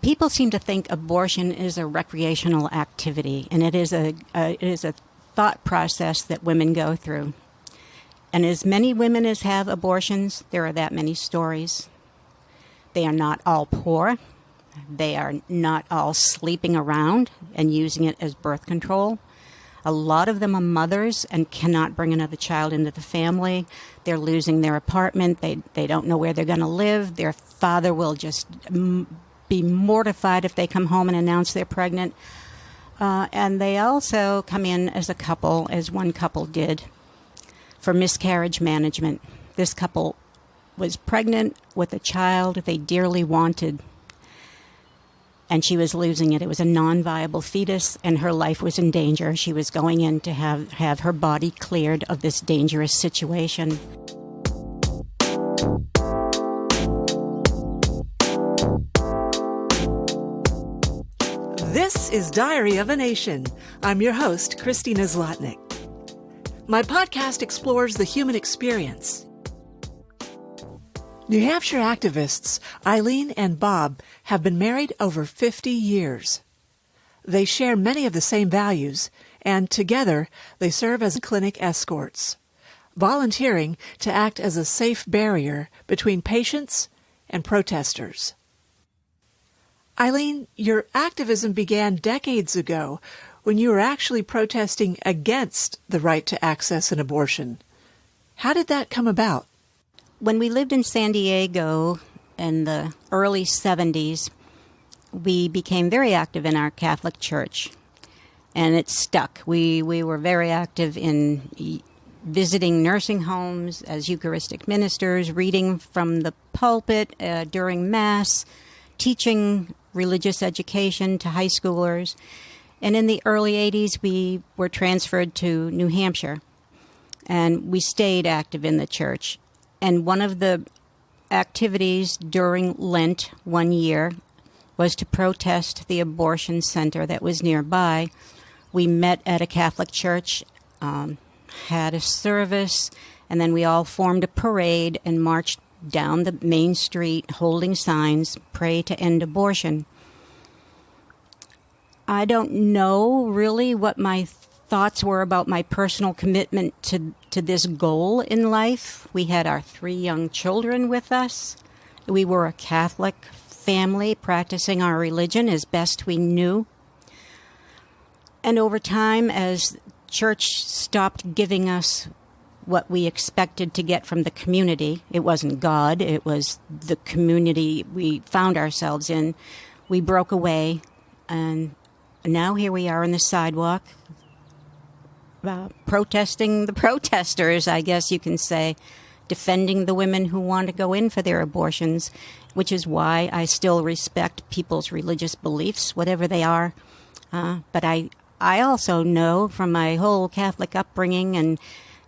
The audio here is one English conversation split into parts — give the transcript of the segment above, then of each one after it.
People seem to think abortion is a recreational activity, and it is a thought process that women go through. And as many women as have abortions, there are that many stories. They are not all poor. They are not all sleeping around and using it as birth control. A lot of them are mothers and cannot bring another child into the family. They're losing their apartment. They don't know where they're going to live. Their father will just be mortified if they come home and announce they're pregnant. And they also come in as a couple, as one couple did, for miscarriage management. This couple was pregnant with a child they dearly wanted, and she was losing it. It was a non-viable fetus, and her life was in danger. She was going in to have her body cleared of this dangerous situation. This is Diary of a Nation. I'm your host, Christina Zlotnick. My podcast explores the human experience. New Hampshire activists Eileen and Bob have been married over 50 years. They share many of the same values, and together they serve as clinic escorts, volunteering to act as a safe barrier between patients and protesters. Eileen, your activism began decades ago when you were actually protesting against the right to access an abortion. How did that come about? When we lived in San Diego in the early 70s, we became very active in our Catholic church, and it stuck. We were very active in visiting nursing homes as Eucharistic ministers, reading from the pulpit during Mass, teaching religious education to high schoolers. And in the early 80s, we were transferred to New Hampshire, and we stayed active in the church. And one of the activities during Lent one year was to protest the abortion center that was nearby. We met at a Catholic church, had a service, and then we all formed a parade and marched down the main street holding signs, "Pray to End Abortion." I don't know really what my thoughts were about my personal commitment to this goal in life. We had our 3 young children with us. We were a Catholic family practicing our religion as best we knew. And over time, as church stopped giving us what we expected to get from the community, it wasn't God, it was the community we found ourselves in, we broke away, and now here we are on the sidewalk, protesting the protesters, I guess you can say, defending the women who want to go in for their abortions, which is why I still respect people's religious beliefs, whatever they are. But I also know from my whole Catholic upbringing and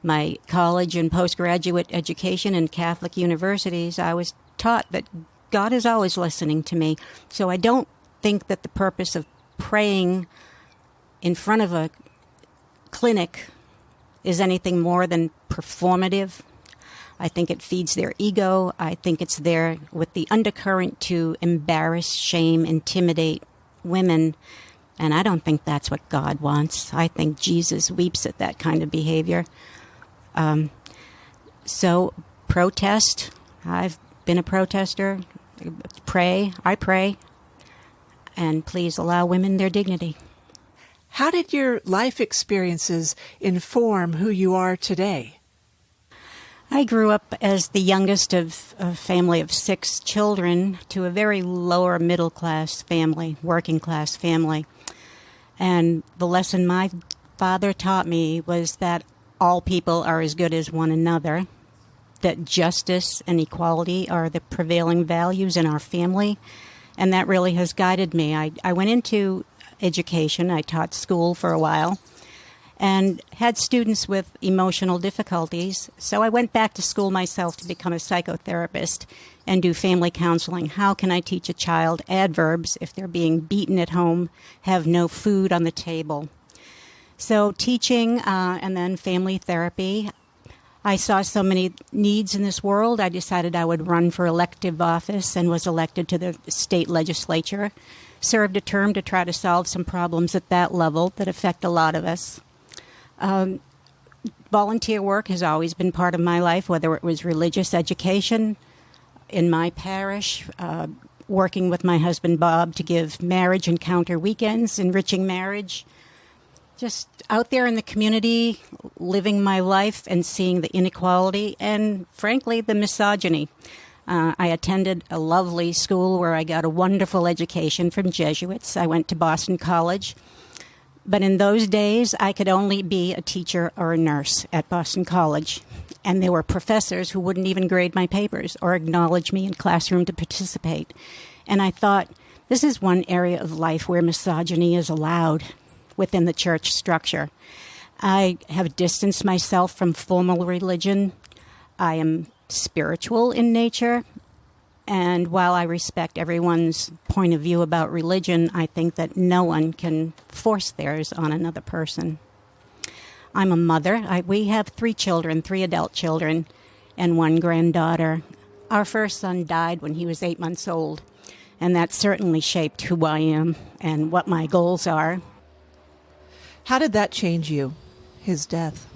my college and postgraduate education in Catholic universities, I was taught that God is always listening to me. So I don't think that the purpose of praying in front of a clinic is anything more than performative. I think it feeds their ego. I think it's there with the undercurrent to embarrass, shame, intimidate women. And I don't think that's what God wants. I think Jesus weeps at that kind of behavior. So protest. I've been a protester. I pray. And please allow women their dignity. How did your life experiences inform who you are today? I grew up as the youngest of a family of 6 children to a very lower middle class family, working class family. And the lesson my father taught me was that all people are as good as one another, that justice and equality are the prevailing values in our family, and that really has guided me. I went into education. I taught school for a while and had students with emotional difficulties. So I went back to school myself to become a psychotherapist and do family counseling. How can I teach a child adverbs if they're being beaten at home, have no food on the table? So teaching and then family therapy. I saw so many needs in this world, I decided I would run for elective office and was elected to the state legislature. Served a term to try to solve some problems at that level that affect a lot of us. Volunteer work has always been part of my life, whether it was religious education in my parish, working with my husband Bob to give marriage encounter weekends, enriching marriage, just out there in the community, living my life and seeing the inequality and, frankly, the misogyny. I attended a lovely school where I got a wonderful education from Jesuits. I went to Boston College. But in those days, I could only be a teacher or a nurse at Boston College. And there were professors who wouldn't even grade my papers or acknowledge me in classroom to participate. And I thought, this is one area of life where misogyny is allowed within the church structure. I have distanced myself from formal religion. I am spiritual in nature. And while I respect everyone's point of view about religion, I think that no one can force theirs on another person. I'm a mother. We have 3 children, 3 adult children, and 1 granddaughter. Our first son died when he was 8 months old, and that certainly shaped who I am and what my goals are. How did that change you, his death?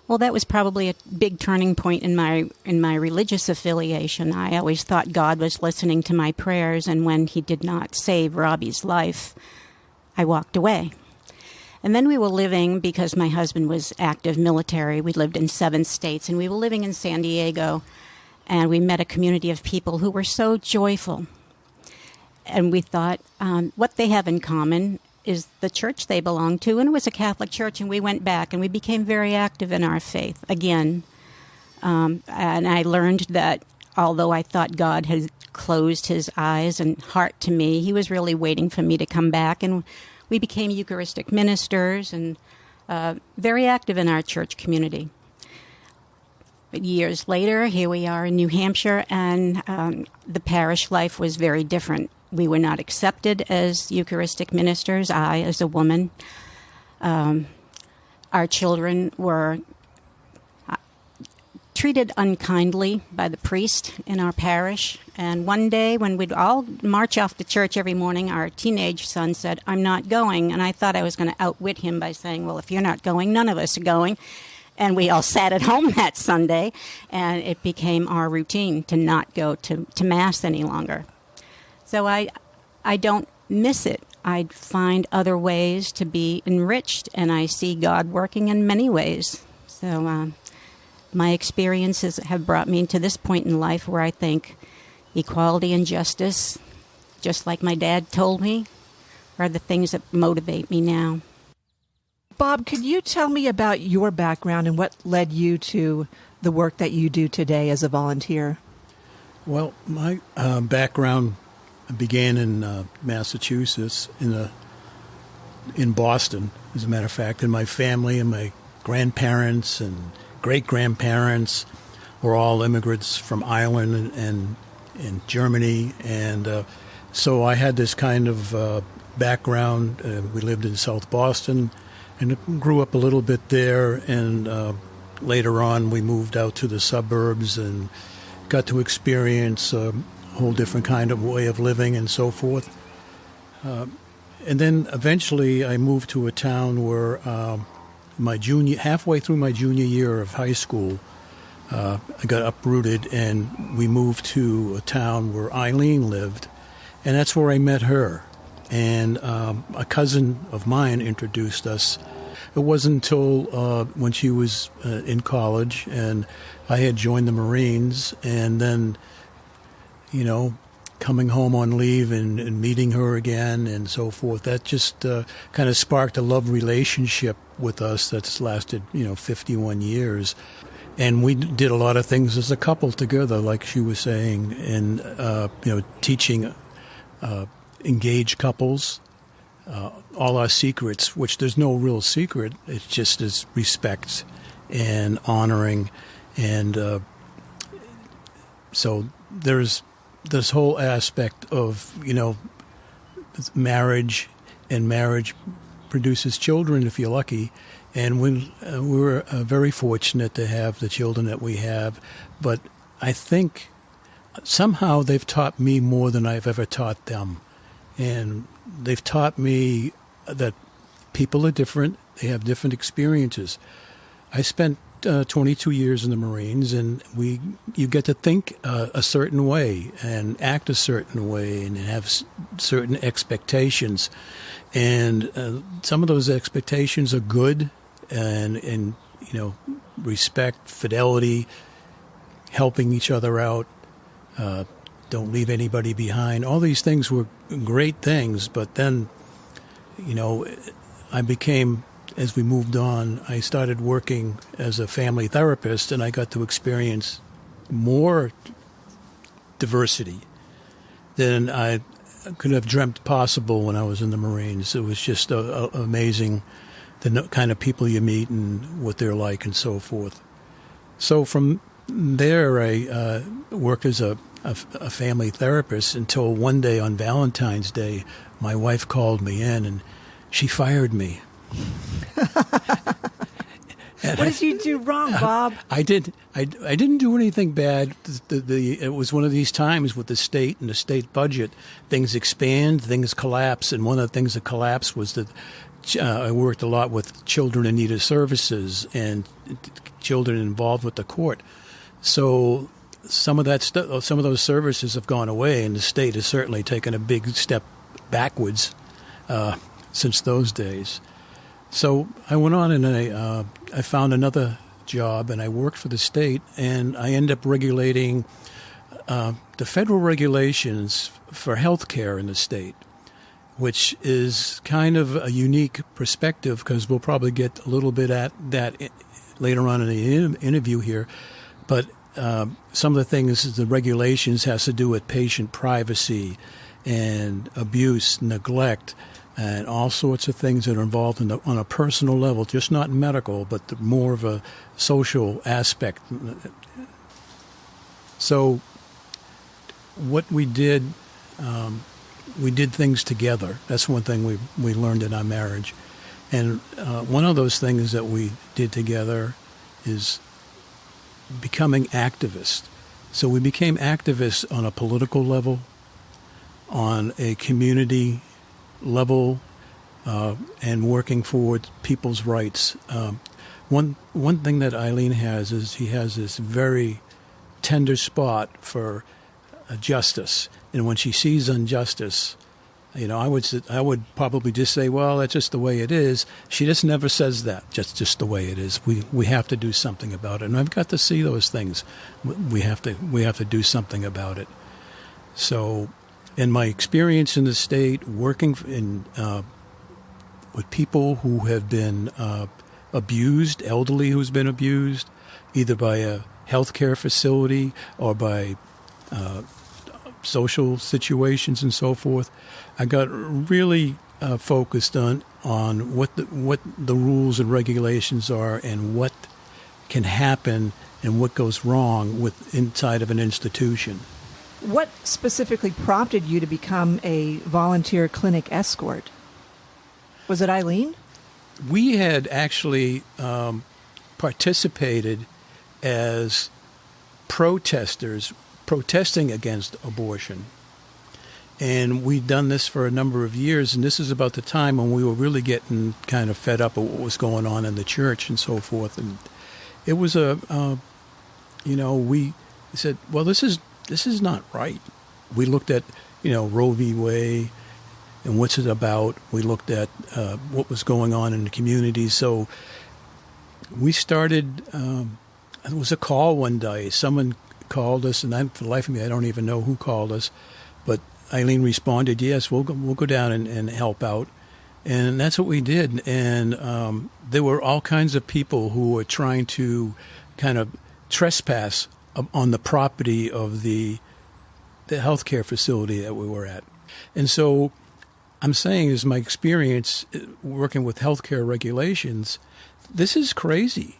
Well, that was probably a big turning point in my religious affiliation. I always thought God was listening to my prayers, and when he did not save Robbie's life, I walked away. And then we were living, because my husband was active military, we lived in 7 states, and we were living in San Diego, and we met a community of people who were so joyful. And we thought, what they have in common is the church they belong to, and it was a Catholic church, and we went back, and we became very active in our faith again. And I learned that although I thought God had closed his eyes and heart to me, he was really waiting for me to come back, and we became Eucharistic ministers and very active in our church community. But years later, here we are in New Hampshire, and the parish life was very different. We were not accepted as Eucharistic ministers, I as a woman. Our children were treated unkindly by the priest in our parish. And one day when we'd all march off to church every morning, our teenage son said, "I'm not going." And I thought I was going to outwit him by saying, "Well, if you're not going, none of us are going." And we all sat at home that Sunday, and it became our routine to not go to Mass any longer. So I don't miss it. I find other ways to be enriched, and I see God working in many ways. So my experiences have brought me to this point in life where I think equality and justice, just like my dad told me, are the things that motivate me now. Bob, could you tell me about your background and what led you to the work that you do today as a volunteer? Well, my background began in Massachusetts, in Boston, as a matter of fact. And my family and my grandparents and great-grandparents were all immigrants from Ireland and Germany. And so I had this kind of background. We lived in South Boston and grew up a little bit there. And later on, we moved out to the suburbs and got to experience whole different kind of way of living and so forth. And then eventually I moved to a town where halfway through my junior year of high school, I got uprooted, and we moved to a town where Eileen lived, and that's where I met her. And a cousin of mine introduced us. It wasn't until when she was in college and I had joined the Marines, and then coming home on leave and meeting her again and so forth. That just kind of sparked a love relationship with us that's lasted, 51 years. And we did a lot of things as a couple together, like she was saying, and, teaching engaged couples all our secrets, which there's no real secret. It's just as respect and honoring. And so there's this whole aspect of, marriage, and marriage produces children if you're lucky, And we were very fortunate to have the children that we have. But I think somehow they've taught me more than I've ever taught them. And they've taught me that people are different. They have different experiences. I spent 22 years in the Marines, and you get to think a certain way and act a certain way and have certain expectations. And some of those expectations are good, and respect, fidelity, helping each other out, don't leave anybody behind. All these things were great things, but then, I became, as we moved on, I started working as a family therapist, and I got to experience more diversity than I could have dreamt possible when I was in the Marines. It was just amazing, the kind of people you meet and what they're like and so forth. So from there, I worked as a family therapist until one day on Valentine's Day, my wife called me in and she fired me. What did you do wrong, Bob? I didn't do anything bad. It was one of these times with the state and the state budget. Things expand, things collapse, and one of the things that collapsed was that I worked a lot with children in need of services and children involved with the court. So some of those services have gone away, and the state has certainly taken a big step backwards since those days. So I went on and I found another job, and I worked for the state, and I ended up regulating the federal regulations for health care in the state, which is kind of a unique perspective because we'll probably get a little bit at that later on in the interview here. But some of the things, the regulations has to do with patient privacy and abuse, neglect, and all sorts of things that are involved on a personal level, just not medical, but more of a social aspect. So what we did things together. That's one thing we learned in our marriage. And one of those things that we did together is becoming activists. So we became activists on a political level, on a community level, and working for people's rights. One thing that Eileen has is he has this very tender spot for justice, and when she sees injustice, I would probably just say, well, that's just the way it is. She just never says that. Just the way it is. We have to do something about it, and I've got to see those things. We have to do something about it. So, in my experience in the state, working with people who have been abused, elderly who's been abused, either by a healthcare facility or by social situations and so forth, I got really focused on what the rules and regulations are and what can happen and what goes wrong inside of an institution. What specifically prompted you to become a volunteer clinic escort? Was it Eileen? We had actually participated as protesters, protesting against abortion. And we'd done this for a number of years, and this is about the time when we were really getting kind of fed up with what was going on in the church and so forth. And it was we said, well, this is not right. We looked at, Roe v. Wade and what's it about. We looked at what was going on in the community. So we started, it was a call one day. Someone called us, and for the life of me, I don't even know who called us. But Eileen responded, yes, we'll go down and help out. And that's what we did. And there were all kinds of people who were trying to kind of trespass on the property of the healthcare facility that we were at. And so I'm saying, is my experience working with healthcare regulations, this is crazy.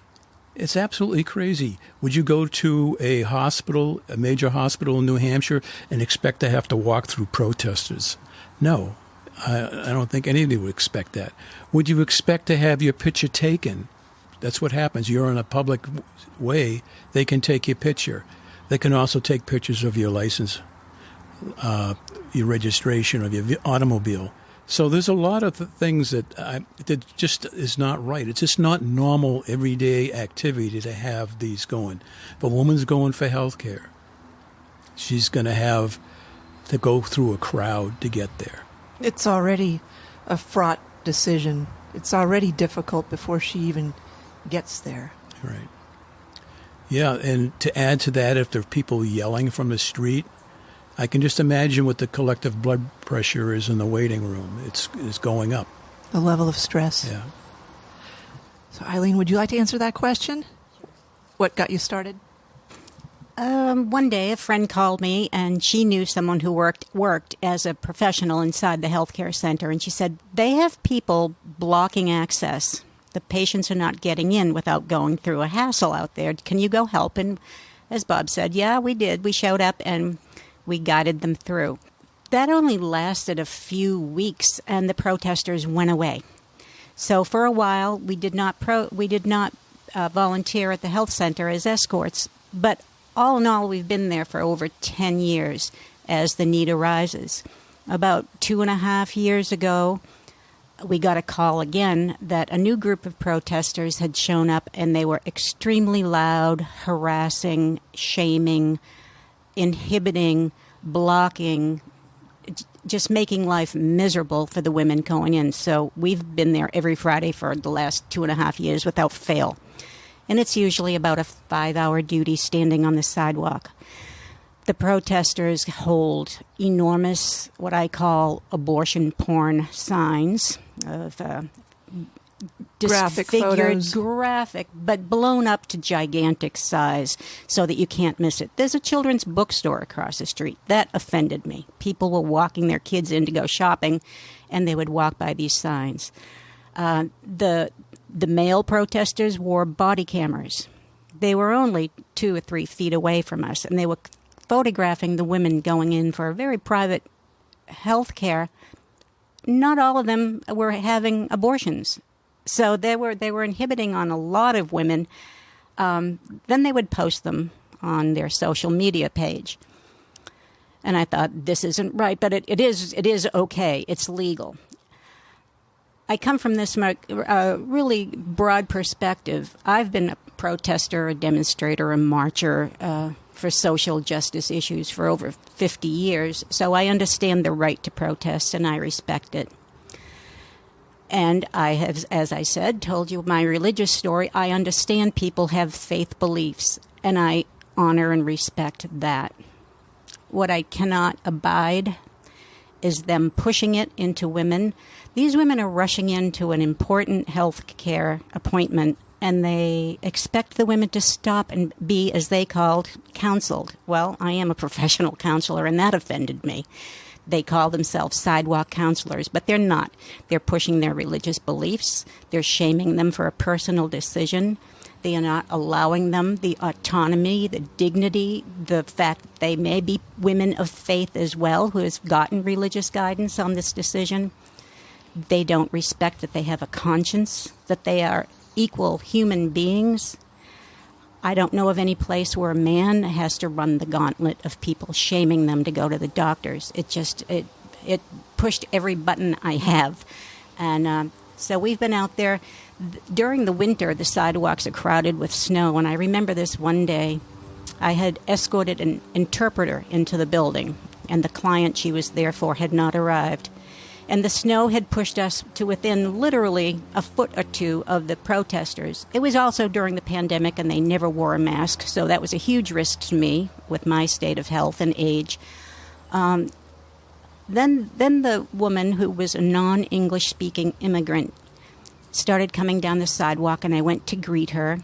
It's absolutely crazy. Would you go to a hospital, a major hospital in New Hampshire, and expect to have to walk through protesters? No. I don't think anybody would expect that. Would you expect to have your picture taken? That's what happens. You're in a public way. They can take your picture. They can also take pictures of your license, your registration of your automobile. So there's a lot of things that just is not right. It's just not normal everyday activity to have these going. If a woman's going for health care, she's going to have to go through a crowd to get there. It's already a fraught decision. It's already difficult before she even gets there. Right. Yeah, and to add to that, if there are people yelling from the street, I can just imagine what the collective blood pressure is in the waiting room. It's going up. The level of stress. Yeah. So, Eileen, would you like to answer that question? What got you started? One day, a friend called me, and she knew someone who worked as a professional inside the healthcare center, and she said, they have people blocking access. The patients are not getting in without going through a hassle out there. Can you go help? And as Bob said, yeah, we did. We showed up, and we guided them through. That only lasted a few weeks, and the protesters went away. So for a while, we did not volunteer at the health center as escorts, but all in all, we've been there for over 10 years as the need arises. About 2.5 years ago, we got a call again that a new group of protesters had shown up, and they were extremely loud, harassing, shaming, inhibiting, blocking, just making life miserable for the women going in. So we've been there every Friday for the last 2.5 years without fail. And it's usually about a 5-hour duty standing on the sidewalk. The protesters hold enormous, what I call abortion porn signs of Graphic disfigured, photos. graphic, but blown up to gigantic size so that you can't miss it. There's a children's bookstore across the street. That offended me. People were walking their kids in to go shopping, and they would walk by these signs. The male protesters wore body cameras. They were only 2 or 3 feet away from us, and they were photographing the women going in for very private health care. Not all of them were having abortions. So they were inhibiting on a lot of women. Then they would post them on their social media page. And I thought, this isn't right, but it is okay. It's legal. I come from this really broad perspective. I've been a protester, a demonstrator, a marcher for social justice issues for over 50 years, so I understand the right to protest, and I respect it. And I have, as I said, told you my religious story. I understand people have faith beliefs, and I honor and respect that. What I cannot abide is them pushing it into women. These women are rushing into an important health care appointment, and they expect the women to stop and be, as they called, counseled. Well, I am a professional counselor, and that offended me. They call themselves sidewalk counselors, but they're not. They're pushing their religious beliefs. They're shaming them for a personal decision. They are not allowing them the autonomy, the dignity, the fact that they may be women of faith as well who has gotten religious guidance on this decision. They don't respect that they have a conscience, that they are equal human beings. I don't know of any place where a man has to run the gauntlet of people shaming them to go to the doctors. It pushed every button I have. And so we've been out there. During the winter, the sidewalks are crowded with snow. And I remember this one day, I had escorted an interpreter into the building, and the client she was there for had not arrived. And the snow had pushed us to within literally a foot or two of the protesters. It was also during the pandemic, and they never wore a mask, so that was a huge risk to me with my state of health and age. Then the woman, who was a non-English speaking immigrant, started coming down the sidewalk, and I went to greet her.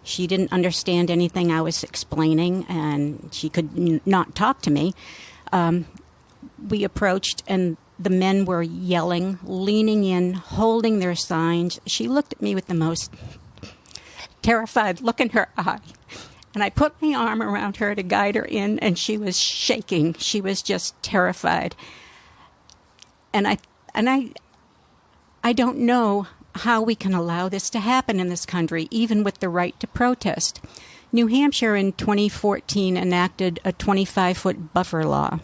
She didn't understand anything I was explaining, and she could not talk to me. We approached, and the men were yelling, leaning in, holding their signs. She looked at me with the most terrified look in her eye. And I put my arm around her to guide her in, and she was shaking. She was just terrified. And I don't know how we can allow this to happen in this country, even with the right to protest. New Hampshire in 2014 enacted a 25-foot buffer law,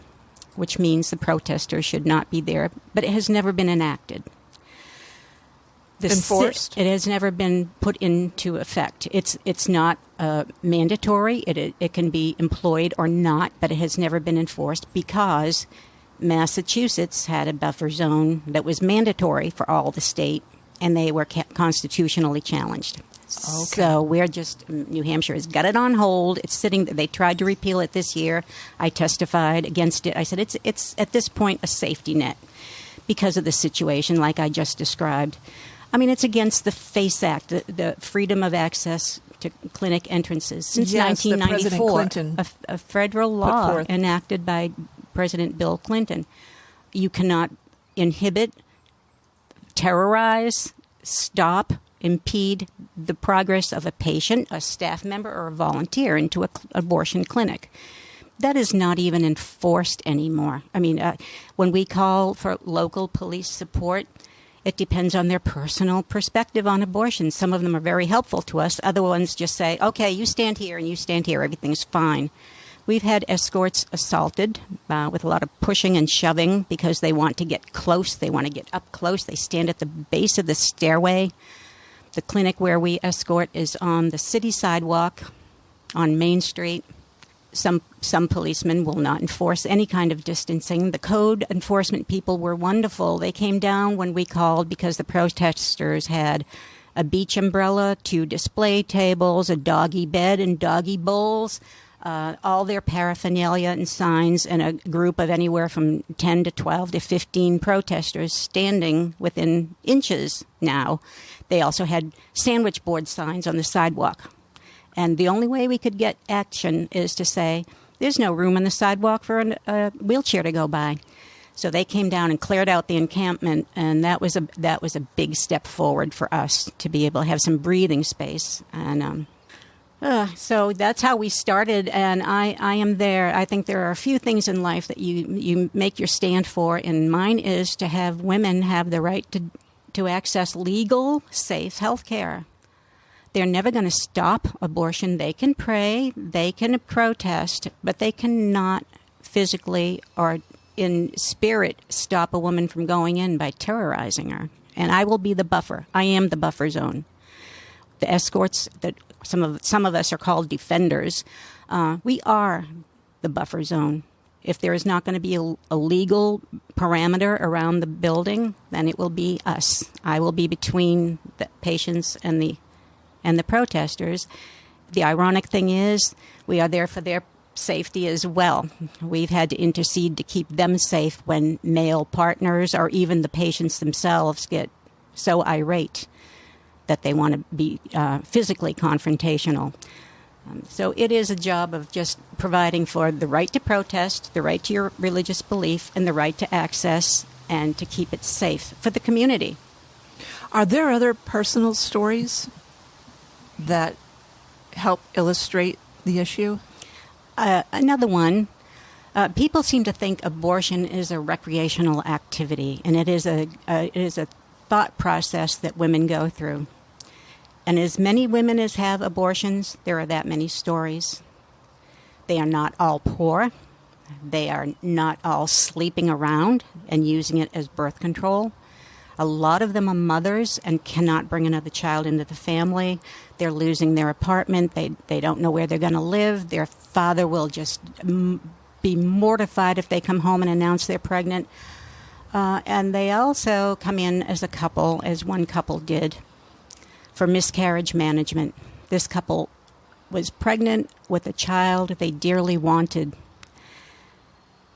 which means the protesters should not be there, but it has never been enacted. Enforced? It has never been put into effect. It's not mandatory. It can be employed or not, but it has never been enforced because Massachusetts had a buffer zone that was mandatory for all the state, and they were constitutionally challenged. Okay. So New Hampshire has got it on hold. It's sitting. They tried to repeal it this year. I testified against it. I said it's at this point a safety net because of the situation, like I just described. I mean, it's against the FACE Act, the Freedom of Access to Clinic Entrances. Since Yes, 1994, Clinton a federal law forth. enacted by President Bill Clinton. You cannot inhibit, terrorize, stop, impede the progress of a patient, a staff member, or a volunteer into an abortion clinic. That is not even enforced anymore. I mean, when we call for local police support, it depends on their personal perspective on abortion. Some of them are very helpful to us. Other ones just say, okay, you stand here and you stand here. Everything's fine. We've had escorts assaulted with a lot of pushing and shoving because they want to get close. They want to get up close. They stand at the base of the stairway. The clinic where we escort is on the city sidewalk on Main Street. Some policemen will not enforce any kind of distancing. The code enforcement people were wonderful. They came down when we called because the protesters had a beach umbrella, 2 display tables, a doggy bed and doggy bowls, all their paraphernalia and signs, and a group of anywhere from 10 to 12 to 15 protesters standing within inches now. They also had sandwich board signs on the sidewalk. And the only way we could get action is to say, there's no room on the sidewalk for a wheelchair to go by. So they came down and cleared out the encampment, and that was a big step forward for us to be able to have some breathing space. And so that's how we started, and I am there. I think there are a few things in life that you make your stand for, and mine is to have women have the right to access legal, safe health care. They're never going to stop abortion. They can pray, they can protest, but they cannot physically or in spirit stop a woman from going in by terrorizing her. And I will be the buffer. I am the buffer zone. The escorts, that some of us are called defenders, we are the buffer zone. If there is not going to be a legal parameter around the building, then it will be us. I will be between the patients and the protesters. The ironic thing is we are there for their safety as well. We've had to intercede to keep them safe when male partners or even the patients themselves get so irate that they want to be physically confrontational. So it is a job of just providing for the right to protest, the right to your religious belief, and the right to access and to keep it safe for the community. Are there other personal stories that help illustrate the issue? Another one, people seem to think abortion is a recreational activity, and it is a thought process that women go through. And as many women as have abortions, there are that many stories. They are not all poor. They are not all sleeping around and using it as birth control. A lot of them are mothers and cannot bring another child into the family. They're losing their apartment. They don't know where they're going to live. Their father will just be mortified if they come home and announce they're pregnant. And they also come in as a couple, as one couple did, for miscarriage management. This couple was pregnant with a child they dearly wanted,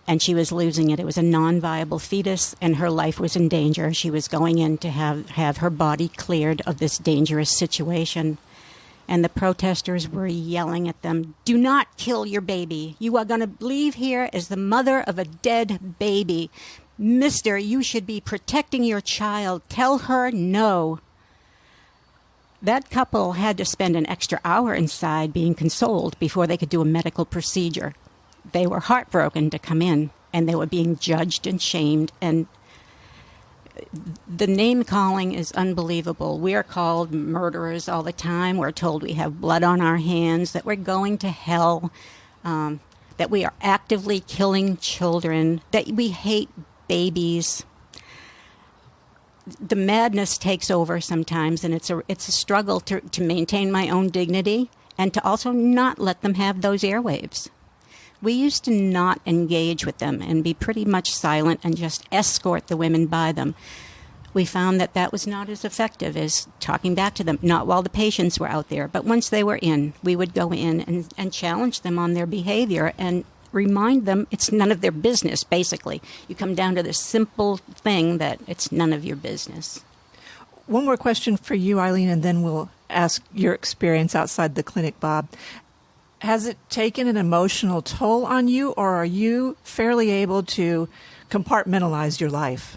and she was losing it. It was a non-viable fetus, and her life was in danger. She was going in to have her body cleared of this dangerous situation. And the protesters were yelling at them, "Do not kill your baby. You are going to leave here as the mother of a dead baby. Mister, you should be protecting your child. Tell her no." That couple had to spend an extra hour inside being consoled before they could do a medical procedure. They were heartbroken to come in, and they were being judged and shamed. And the name calling is unbelievable. We are called murderers all the time. We're told we have blood on our hands, that we're going to hell, that we are actively killing children, that we hate babies. The madness takes over sometimes, and it's a struggle to maintain my own dignity and to also not let them have those airwaves. We used to not engage with them and be pretty much silent and just escort the women by them. We found that was not as effective as talking back to them, not while the patients were out there, but once they were in, we would go in and challenge them on their behavior and remind them it's none of their business, basically. You come down to this simple thing that it's none of your business. One more question for you, Eileen, and then we'll ask your experience outside the clinic, Bob. Has it taken an emotional toll on you, or are you fairly able to compartmentalize your life?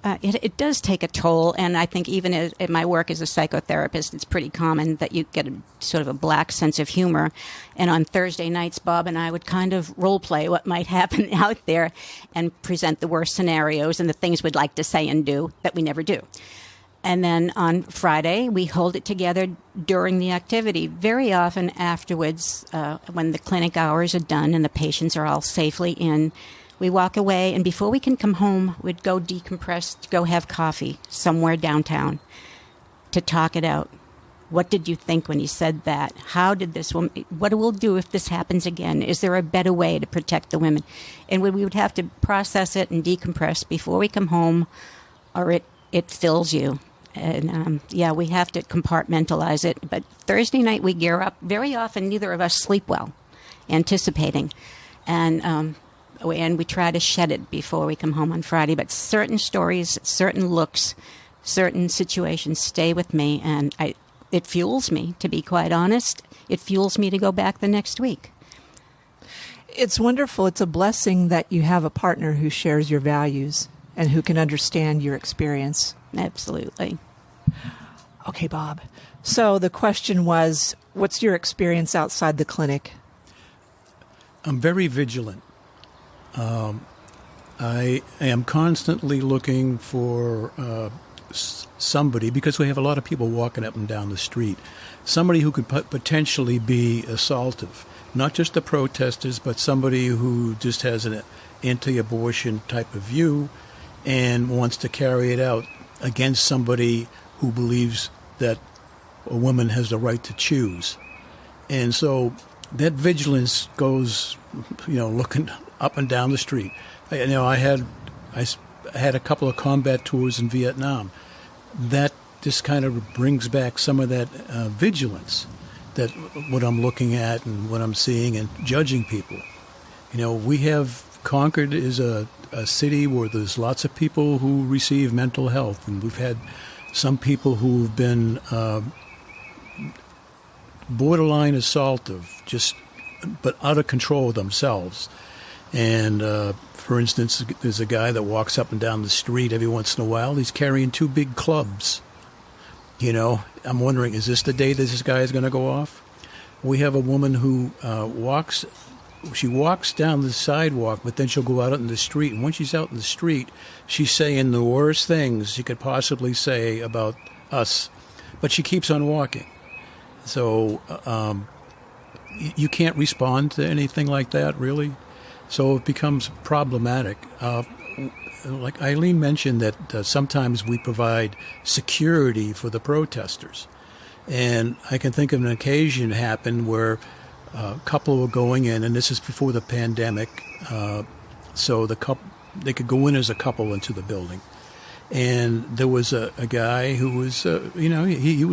It does take a toll, and I think even in my work as a psychotherapist, it's pretty common that you get sort of a black sense of humor. And on Thursday nights, Bob and I would kind of role play what might happen out there and present the worst scenarios and the things we'd like to say and do that we never do. And then on Friday, we hold it together during the activity. Very often afterwards, when the clinic hours are done and the patients are all safely in, we walk away, and before we can come home, we'd go decompress, to go have coffee somewhere downtown to talk it out. What did you think when you said that? How did this woman, what will do if this happens again? Is there a better way to protect the women? And we would have to process it and decompress before we come home, or it fills you. And we have to compartmentalize it. But Thursday night we gear up. Very often neither of us sleep well, anticipating. And we try to shed it before we come home on Friday. But certain stories, certain looks, certain situations stay with me. And it fuels me, to be quite honest. It fuels me to go back the next week. It's wonderful. It's a blessing that you have a partner who shares your values and who can understand your experience. Absolutely. Okay, Bob. So the question was, what's your experience outside the clinic? I'm very vigilant. I am constantly looking for somebody, because we have a lot of people walking up and down the street, somebody who could potentially be assaultive. Not just the protesters, but somebody who just has an anti-abortion type of view and wants to carry it out against somebody who believes that a woman has the right to choose. And so that vigilance goes, looking up and down the street. I had a couple of combat tours in Vietnam. That just kind of brings back some of that vigilance, that what I'm looking at and what I'm seeing and judging people. We have Concord is a city where there's lots of people who receive mental health, and we've had some people who've been borderline assaultive, but out of control themselves. And for instance, there's a guy that walks up and down the street every once in a while. He's carrying 2 big clubs. I'm wondering, is this the day that this guy is going to go off? We have a woman who walks down the sidewalk, but then she'll go out in the street. And when she's out in the street, she's saying the worst things she could possibly say about us. But she keeps on walking. So you can't respond to anything like that, really. So it becomes problematic. Like Eileen mentioned, that sometimes we provide security for the protesters. And I can think of an occasion happened where a couple were going in, and this is before the pandemic, so they could go in as a couple into the building. And there was a guy who was, he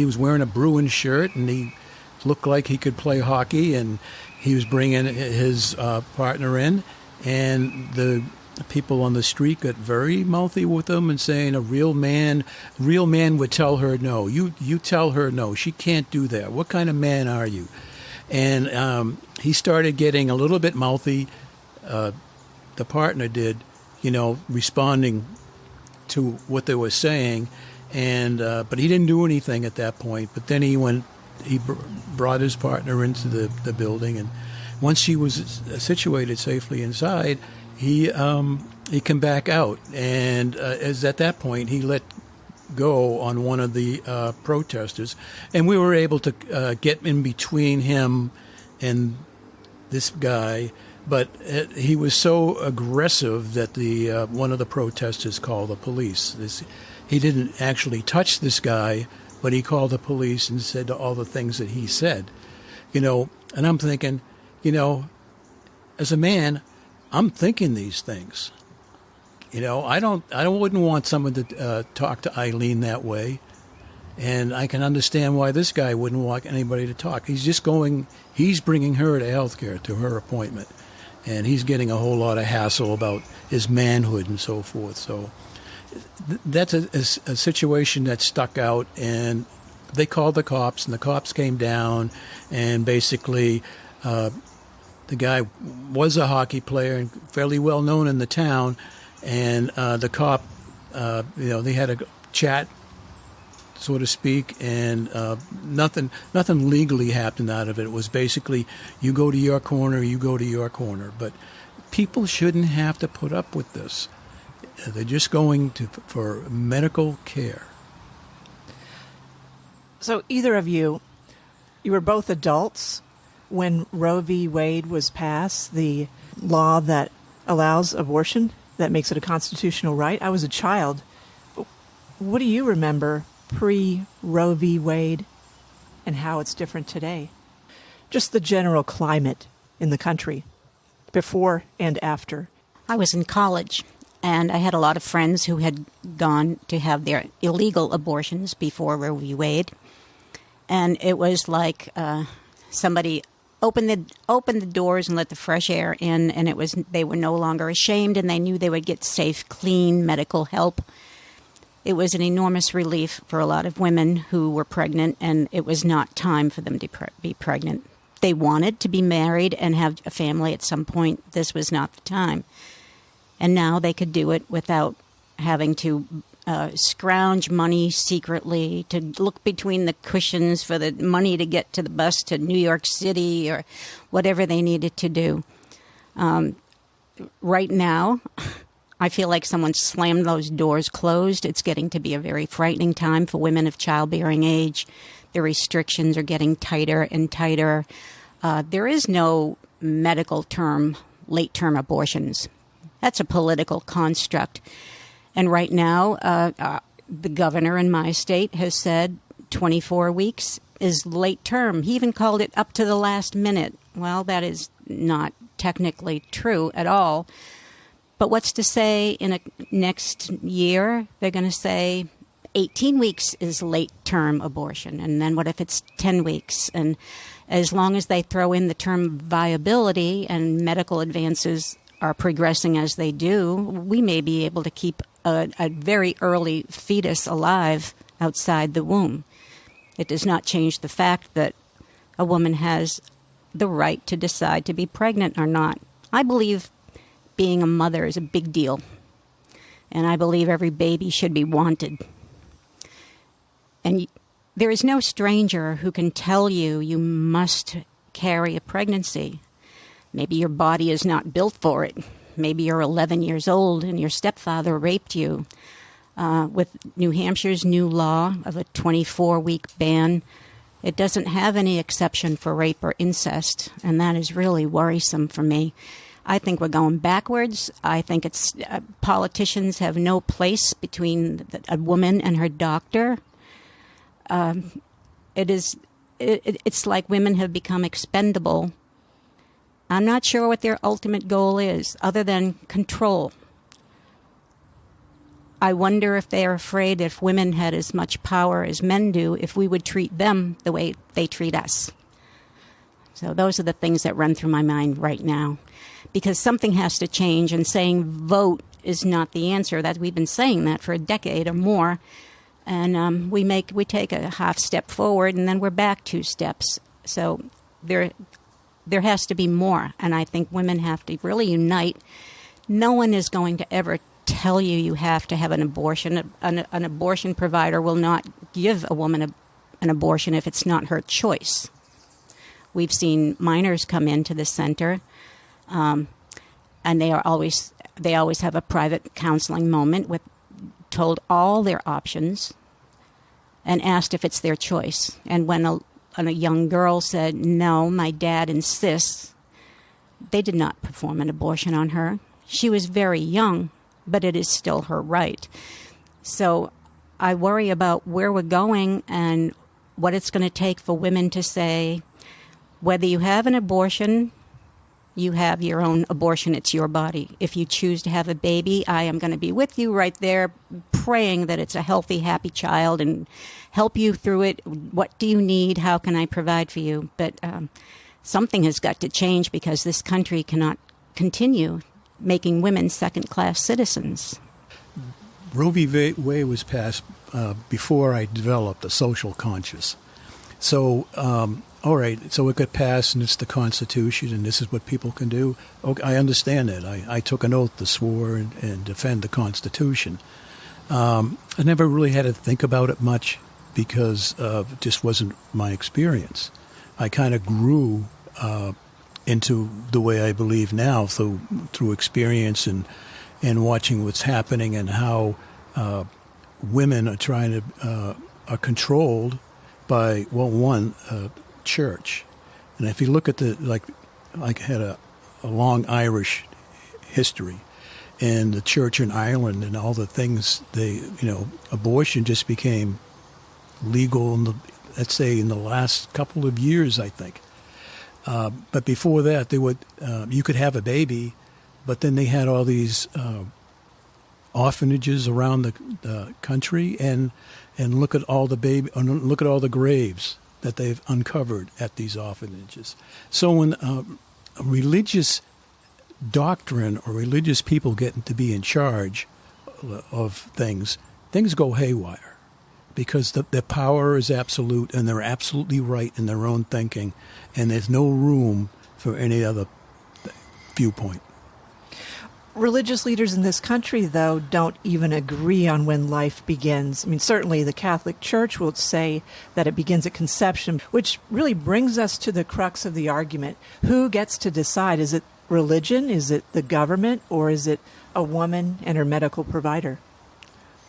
was wearing a Bruins shirt, and he looked like he could play hockey, and he was bringing his partner in, and the people on the street got very mouthy with him and saying a real man would tell her no. You tell her no. She can't do that. What kind of man are you? And he started getting a little bit mouthy. The partner did, responding to what they were saying, and but he didn't do anything at that point. But then he brought his partner into the building, and once she was situated safely inside, he came back out, and as at that point he let go on one of the protesters, and we were able to get in between him and this guy. But he was so aggressive that the one of the protesters called the police. He didn't actually touch this guy, but he called the police and said all the things that he said. And I'm thinking, as a man, I'm thinking these things. I wouldn't want someone to talk to Eileen that way. And I can understand why this guy wouldn't want anybody to talk. He's bringing her to healthcare, to her appointment. And he's getting a whole lot of hassle about his manhood and so forth. So that's a situation that stuck out, and they called the cops, and the cops came down, and basically the guy was a hockey player and fairly well known in the town, and the cop, they had a chat, so to speak, and nothing legally happened out of it. It was basically, you go to your corner, you go to your corner. But people shouldn't have to put up with this. They're just going for medical care. So either of you were both adults when Roe v. Wade was passed, the law that allows abortion, that makes it a constitutional right. I was a child. What do you remember pre-Roe v. Wade and how it's different today? Just the general climate in the country, before and after. I was in college, and I had a lot of friends who had gone to have their illegal abortions before Roe v. Wade. And it was like somebody opened the doors and let the fresh air in, and they were no longer ashamed, and they knew they would get safe, clean medical help. It was an enormous relief for a lot of women who were pregnant, and it was not time for them to be pregnant. They wanted to be married and have a family at some point. This was not the time. And now they could do it without having to scrounge money secretly, to look between the cushions for the money to get to the bus to New York City or whatever they needed to do. Right now, I feel like someone slammed those doors closed. It's getting to be a very frightening time for women of childbearing age. The restrictions are getting tighter and tighter. There is no medical term, late-term abortions. That's a political construct. And right now, the governor in my state has said 24 weeks is late term. He even called it up to the last minute. Well, that is not technically true at all. But what's to say in a next year, they're going to say 18 weeks is late-term abortion. And then what if it's 10 weeks? And as long as they throw in the term viability and medical advances are progressing as they do, we may be able to keep a very early fetus alive outside the womb. It does not change the fact that a woman has the right to decide to be pregnant or not. I believe being a mother is a big deal, and I believe every baby should be wanted. And there is no stranger who can tell you you must carry a pregnancy. Maybe your body is not built for it. Maybe you're 11 years old and your stepfather raped you. With New Hampshire's new law of a 24-week ban, it doesn't have any exception for rape or incest, and that is really worrisome for me. I think we're going backwards. I think politicians have no place between a woman and her doctor. It's like women have become expendable. I'm not sure what their ultimate goal is, other than control. I wonder if they're afraid if women had as much power as men do, if we would treat them the way they treat us. So those are the things that run through my mind right now. Because something has to change, and saying vote is not the answer. That we've been saying that for a decade or more. And we take a half step forward, and then we're back 2 steps. So there has to be more, and I think women have to really unite. No one is going to ever tell you you have to have an abortion. An abortion provider will not give a woman an abortion if it's not her choice. We've seen minors come into the center. and they always have a private counseling moment with told all their options and asked if it's their choice. And when a young girl said, "No, my dad insists," they did not perform an abortion on her. She was very young, but it is still her right. So I worry about where we're going and what it's going to take for women to say, whether you have an abortion, you have your own abortion, it's your body. If you choose to have a baby, I am going to be with you right there, praying that it's a healthy, happy child and help you through it. What do you need? How can I provide for you? But something has got to change, because this country cannot continue making women second-class citizens. Roe v. Wade was passed before I developed a social conscience. So, all right, so it got passed, and it's the Constitution, and this is what people can do. Okay, I understand that. I took an oath to swear and defend the Constitution. I never really had to think about it much, because it just wasn't my experience. I kind of grew into the way I believe now through experience and watching what's happening, and how women are trying to are controlled by church. And if you look at I had a long Irish history, and the church in Ireland and all the things abortion just became legal in the last couple of years, I think. But before that, you could have a baby, but then they had all these orphanages around the country, and look at all the graves that they've uncovered at these orphanages. So when a religious doctrine or religious people get to be in charge of things go haywire, because the power is absolute, and they're absolutely right in their own thinking, and there's no room for any other viewpoint. Religious leaders in this country, though, don't even agree on when life begins. I mean, certainly the Catholic Church will say that it begins at conception, which really brings us to the crux of the argument. Who gets to decide? Is it religion? Is it the government? Or is it a woman and her medical provider?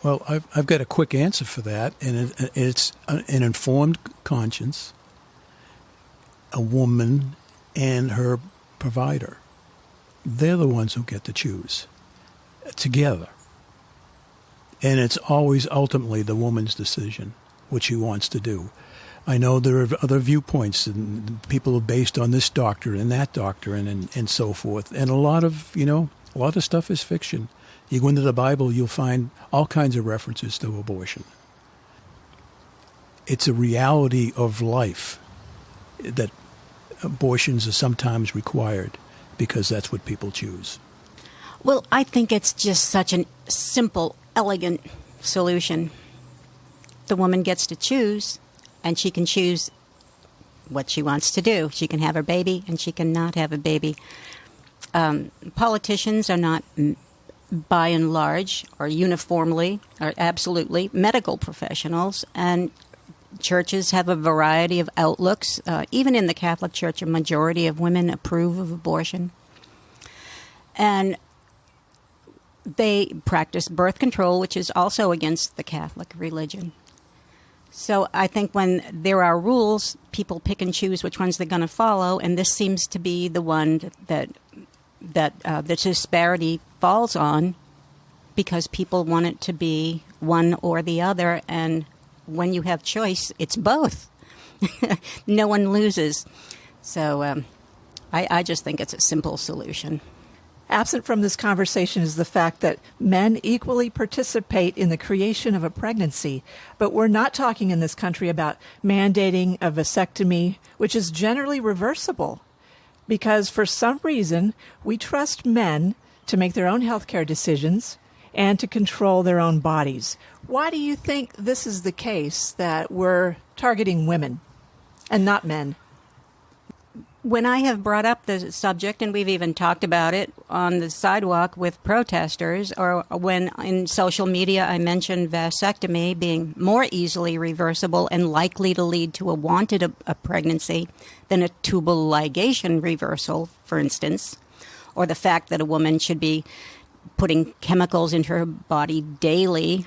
Well, I've got a quick answer for that, and it's an informed conscience, a woman, and her provider. They're the ones who get to choose together. And it's always ultimately the woman's decision, what she wants to do. I know there are other viewpoints, and people are based on this doctrine and that doctrine and so forth. And a lot of stuff is fiction. You go into the Bible, you'll find all kinds of references to abortion. It's a reality of life that abortions are sometimes required, because that's what people choose. Well, I think it's just such a simple, elegant solution. The woman gets to choose, and she can choose what she wants to do. She can have her baby, and she can not have a baby. Politicians are not, by and large, or uniformly, or absolutely, medical professionals, and churches have a variety of outlooks. Even in the Catholic Church, a majority of women approve of abortion. And they practice birth control, which is also against the Catholic religion. So I think when there are rules, people pick and choose which ones they're going to follow, and this seems to be the one that the disparity falls on, because people want it to be one or the other, and when you have choice, it's both. No one loses. So I just think it's a simple solution. Absent from this conversation is the fact that men equally participate in the creation of a pregnancy. But we're not talking in this country about mandating a vasectomy, which is generally reversible, because for some reason we trust men to make their own healthcare decisions and to control their own bodies. Why do you think this is the case, that we're targeting women and not men? When I have brought up the subject, and we've even talked about it on the sidewalk with protesters, or when in social media I mentioned vasectomy being more easily reversible and likely to lead to a wanted a pregnancy than a tubal ligation reversal, for instance, or the fact that a woman should be putting chemicals into her body daily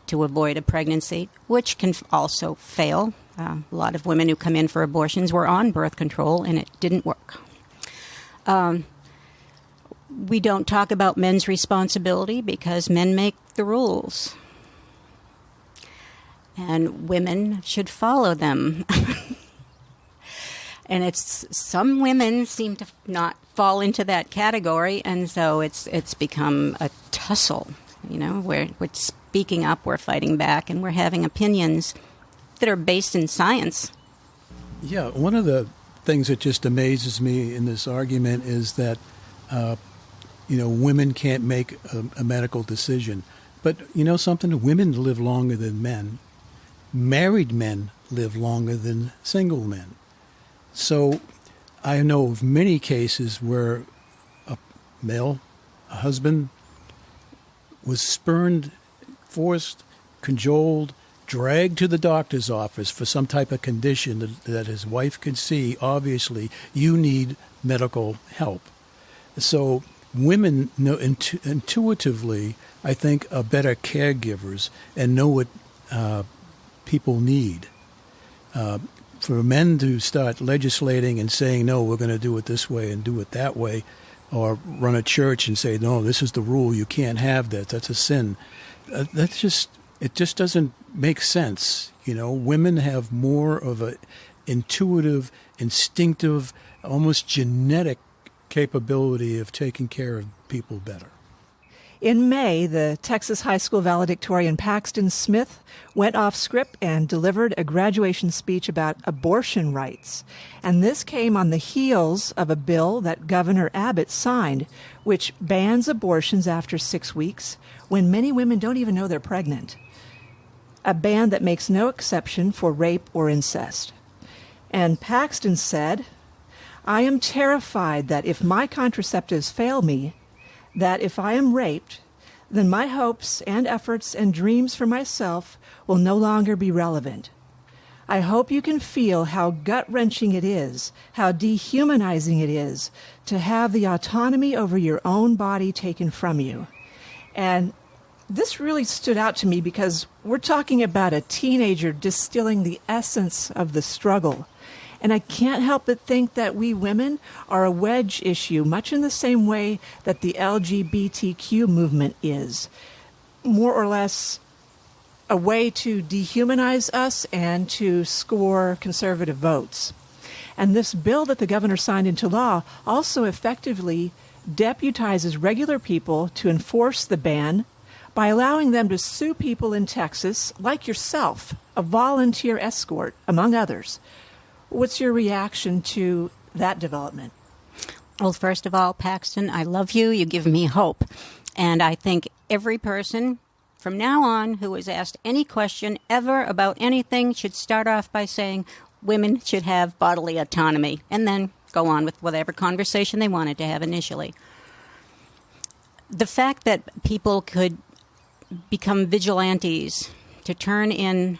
to avoid a pregnancy, which can also fail. A lot of women who come in for abortions were on birth control, and it didn't work. We don't talk about men's responsibility because men make the rules, and women should follow them. And some women seem to not fall into that category, and so it's become a tussle. We're speaking up, we're fighting back, and we're having opinions that are based in science. Yeah, one of the things that just amazes me in this argument is that, women can't make a medical decision. But something? Women live longer than men. Married men live longer than single men. So I know of many cases where a husband, was spurned, forced, cajoled, dragged to the doctor's office for some type of condition that his wife could see, obviously, you need medical help. So women know intuitively, I think, are better caregivers and know what people need. For men to start legislating and saying, no, we're going to do it this way and do it that way, or run a church and say, no, this is the rule, you can't have that, that's a sin. It just doesn't make sense. Women have more of a intuitive, instinctive, almost genetic capability of taking care of people better. In May, the Texas high school valedictorian Paxton Smith went off script and delivered a graduation speech about abortion rights. And this came on the heels of a bill that Governor Abbott signed, which bans abortions after 6 weeks when many women don't even know they're pregnant. A ban that makes no exception for rape or incest. And Paxton said, "I am terrified that if my contraceptives fail me, that if I am raped, then my hopes and efforts and dreams for myself will no longer be relevant. I hope you can feel how gut-wrenching it is, how dehumanizing it is to have the autonomy over your own body taken from you." And this really stood out to me because we're talking about a teenager distilling the essence of the struggle. And I can't help but think that we women are a wedge issue, much in the same way that the LGBTQ movement is. More or less a way to dehumanize us and to score conservative votes. And this bill that the governor signed into law also effectively deputizes regular people to enforce the ban by allowing them to sue people in Texas, like yourself, a volunteer escort, among others. What's your reaction to that development? Well, first of all, Paxton, I love you. You give me hope. And I think every person from now on who is asked any question ever about anything should start off by saying women should have bodily autonomy and then go on with whatever conversation they wanted to have initially. The fact that people could become vigilantes, to turn in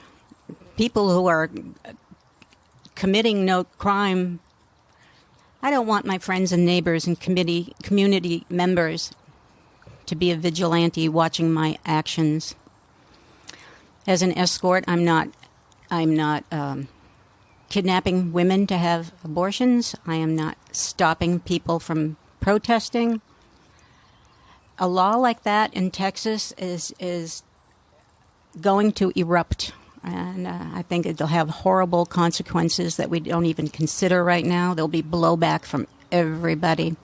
people who are committing no crime. I don't want my friends and neighbors and community members to be a vigilante watching my actions. As an escort, I'm not kidnapping women to have abortions. I am not stopping people from protesting. A law like that in Texas is going to erupt. And I think it'll have horrible consequences that we don't even consider right now. There'll be blowback from everybody.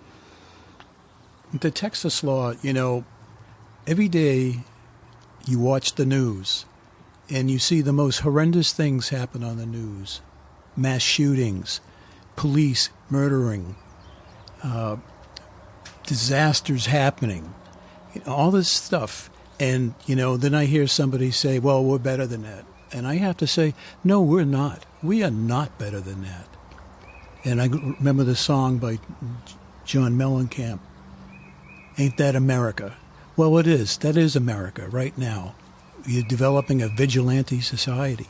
The Texas law, every day you watch the news and you see the most horrendous things happen on the news. Mass shootings, police murdering, disasters happening, all this stuff. And, then I hear somebody say, well, we're better than that. And I have to say, no, we're not. We are not better than that. And I remember the song by John Mellencamp, Ain't That America? Well, it is. That is America right now. You're developing a vigilante society.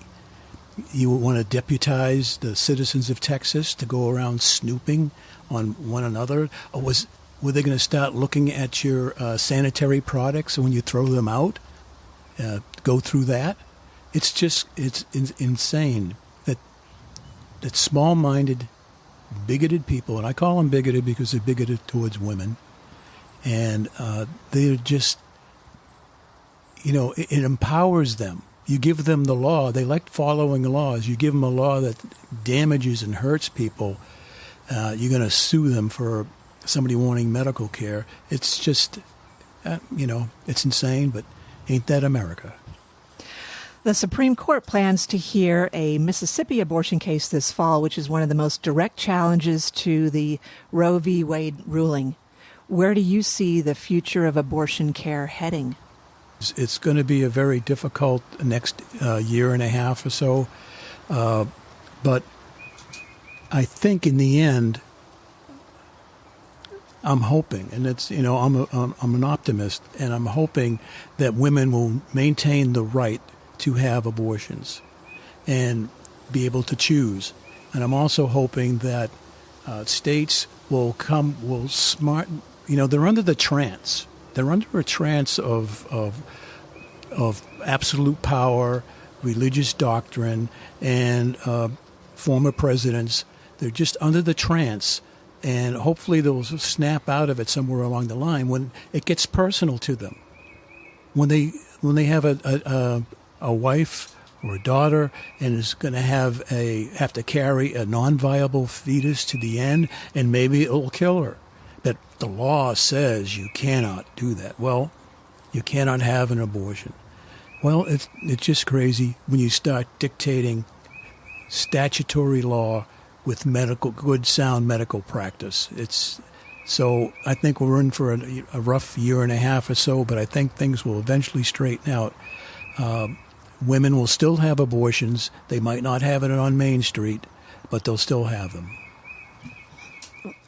You want to deputize the citizens of Texas to go around snooping on one another? Or was Were they going to start looking at your sanitary products when you throw them out? Go through that? It's insane that small-minded, bigoted people, and I call them bigoted because they're bigoted towards women, and they're just, it empowers them. You give them the law. They like following laws. You give them a law that damages and hurts people. You're going to sue them for somebody wanting medical care. It's just, it's insane, but ain't that America? The Supreme Court plans to hear a Mississippi abortion case this fall, which is one of the most direct challenges to the Roe v. Wade ruling. Where do you see the future of abortion care heading? It's going to be a very difficult next year and a half or so. But I think in the end, I'm hoping, and it's, I'm an optimist, and I'm hoping that women will maintain the right to have abortions and be able to choose. And I'm also hoping that states will smart, they're under the trance. They're under a trance of absolute power, religious doctrine, and former presidents. They're just under the trance. And hopefully they'll snap out of it somewhere along the line when it gets personal to them. When they have a wife or a daughter and is going to have to carry a non-viable fetus to the end, and maybe it will kill her. But the law says you cannot do that. Well, you cannot have an abortion. Well, it's just crazy when you start dictating statutory law with good, sound medical practice. So I think we're in for a rough year and a half or so, but I think things will eventually straighten out. Women will still have abortions. They might not have it on Main Street, but they'll still have them.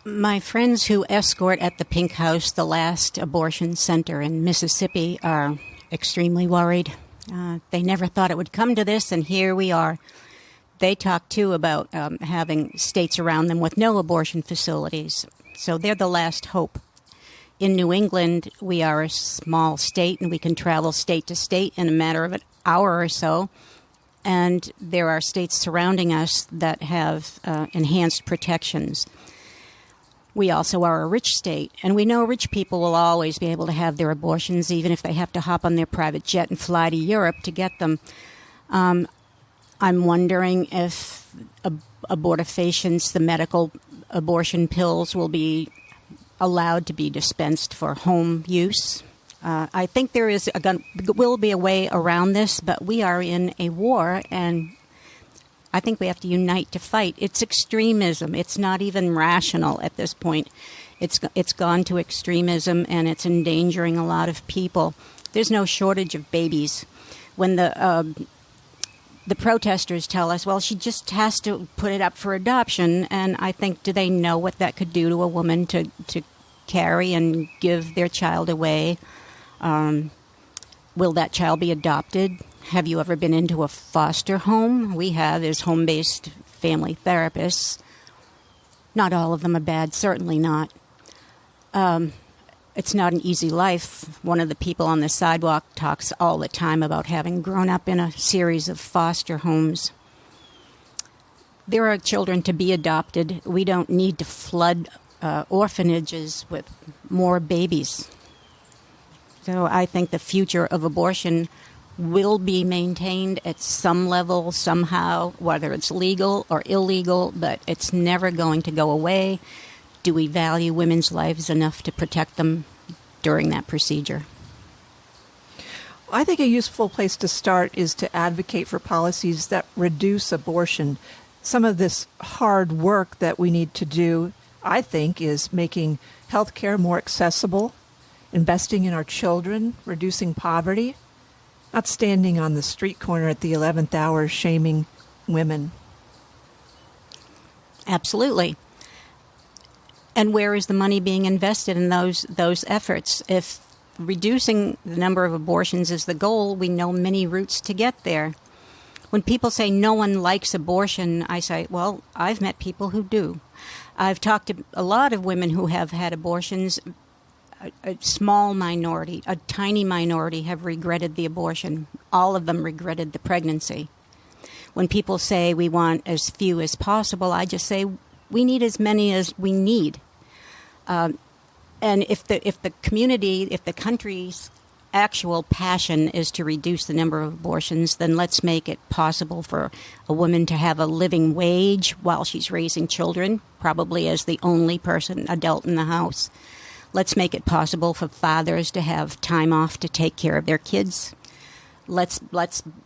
My friends who escort at the Pink House, the last abortion center in Mississippi, are extremely worried. They never thought it would come to this, and here we are. They talk, too, about having states around them with no abortion facilities. So they're the last hope. In New England, we are a small state, and we can travel state to state in a matter of an hour or so. And there are states surrounding us that have enhanced protections. We also are a rich state, and we know rich people will always be able to have their abortions, even if they have to hop on their private jet and fly to Europe to get them. I'm wondering if abortifacients, the medical abortion pills, will be allowed to be dispensed for home use. I think there will be a way around this, but we are in a war, and I think we have to unite to fight. It's extremism. It's not even rational at this point. It's gone to extremism, and it's endangering a lot of people. There's no shortage of babies. When the protesters tell us, well, she just has to put it up for adoption, and I think, do they know what that could do to a woman to carry and give their child away? Will that child be adopted? Have you ever been into a foster home? We have, as home-based family therapists. Not all of them are bad, certainly not. It's not an easy life. One of the people on the sidewalk talks all the time about having grown up in a series of foster homes. There are children to be adopted. We don't need to flood orphanages with more babies. So I think the future of abortion will be maintained at some level, somehow, whether it's legal or illegal, but it's never going to go away. Do we value women's lives enough to protect them during that procedure? I think a useful place to start is to advocate for policies that reduce abortion. Some of this hard work that we need to do, I think, is making health care more accessible, investing in our children, reducing poverty, not standing on the street corner at the 11th hour shaming women. Absolutely. And where is the money being invested in those efforts? If reducing the number of abortions is the goal, we know many routes to get there. When people say no one likes abortion, I say, well, I've met people who do. I've talked to a lot of women who have had abortions. A small minority, a tiny minority, have regretted the abortion. All of them regretted the pregnancy. When people say we want as few as possible, I just say we need as many as we need. And if the country's actual passion is to reduce the number of abortions, then let's make it possible for a woman to have a living wage while she's raising children, probably as the only adult in the house. Let's make it possible for fathers to have time off to take care of their kids. Let's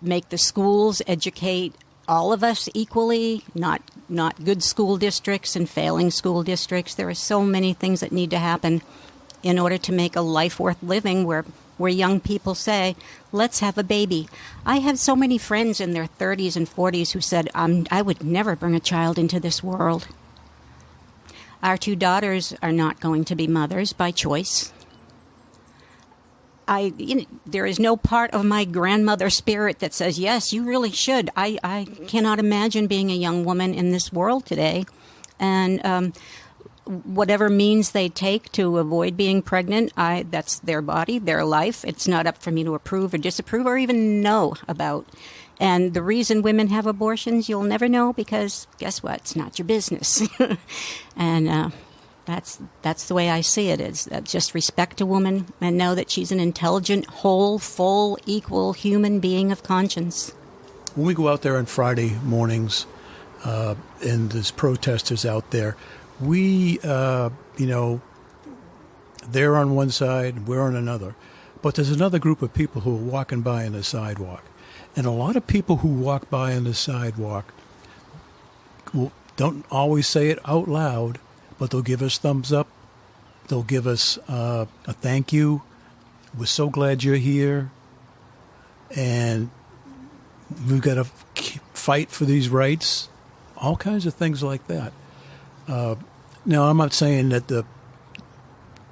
make the schools educate all of us equally, not good school districts and failing school districts. There are so many things that need to happen in order to make a life worth living where young people say, let's have a baby. I have so many friends in their 30s and 40s who said, I would never bring a child into this world. Our 2 daughters are not going to be mothers by choice. There is no part of my grandmother spirit that says, yes, you really should. I cannot imagine being a young woman in this world today. And whatever means they take to avoid being pregnant, that's their body, their life. It's not up for me to approve or disapprove or even know about. And the reason women have abortions, you'll never know, because guess what? It's not your business. And that's the way I see it. Is just respect a woman and know that she's an intelligent, whole, full, equal human being of conscience. When we go out there on Friday mornings, and there's protesters out there, we, they're on one side, we're on another. But there's another group of people who are walking by on the sidewalk. And a lot of people who walk by on the sidewalk don't always say it out loud, but they'll give us thumbs up. They'll give us a thank you. We're so glad you're here. And we've got to fight for these rights. All kinds of things like that. Now, I'm not saying that the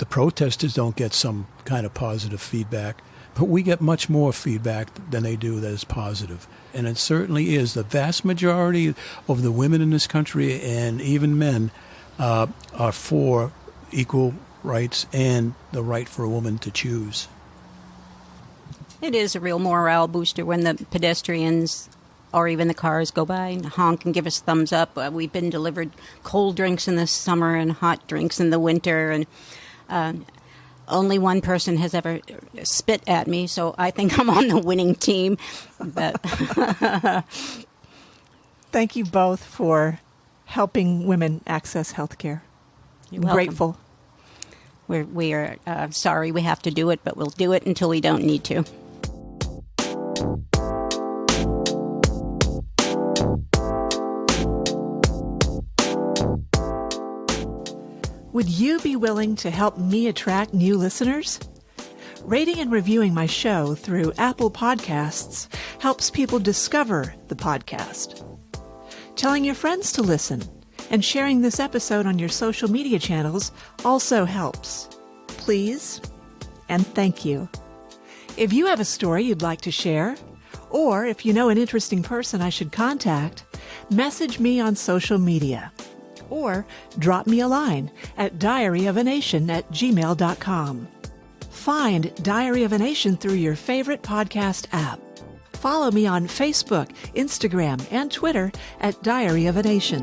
protesters don't get some kind of positive feedback, but we get much more feedback than they do that is positive. And it certainly is. The vast majority of the women in this country, and even men, are for equal rights and the right for a woman to choose. It is a real morale booster when the pedestrians or even the cars go by and honk and give us thumbs up. We've been delivered cold drinks in the summer and hot drinks in the winter, and only one person has ever spit at me, so I think I'm on the winning team. But Thank you both for helping women access health care. You're welcome. Grateful. We are sorry we have to do it, but we'll do it until we don't need to. Would you be willing to help me attract new listeners? Rating and reviewing my show through Apple Podcasts helps people discover the podcast. Telling your friends to listen and sharing this episode on your social media channels also helps. Please and thank you. If you have a story you'd like to share, or if you know an interesting person I should contact, message me on social media. Or drop me a line at diaryofanation@gmail.com. Find Diary of a Nation through your favorite podcast app. Follow me on Facebook, Instagram, and Twitter at Diary of a Nation.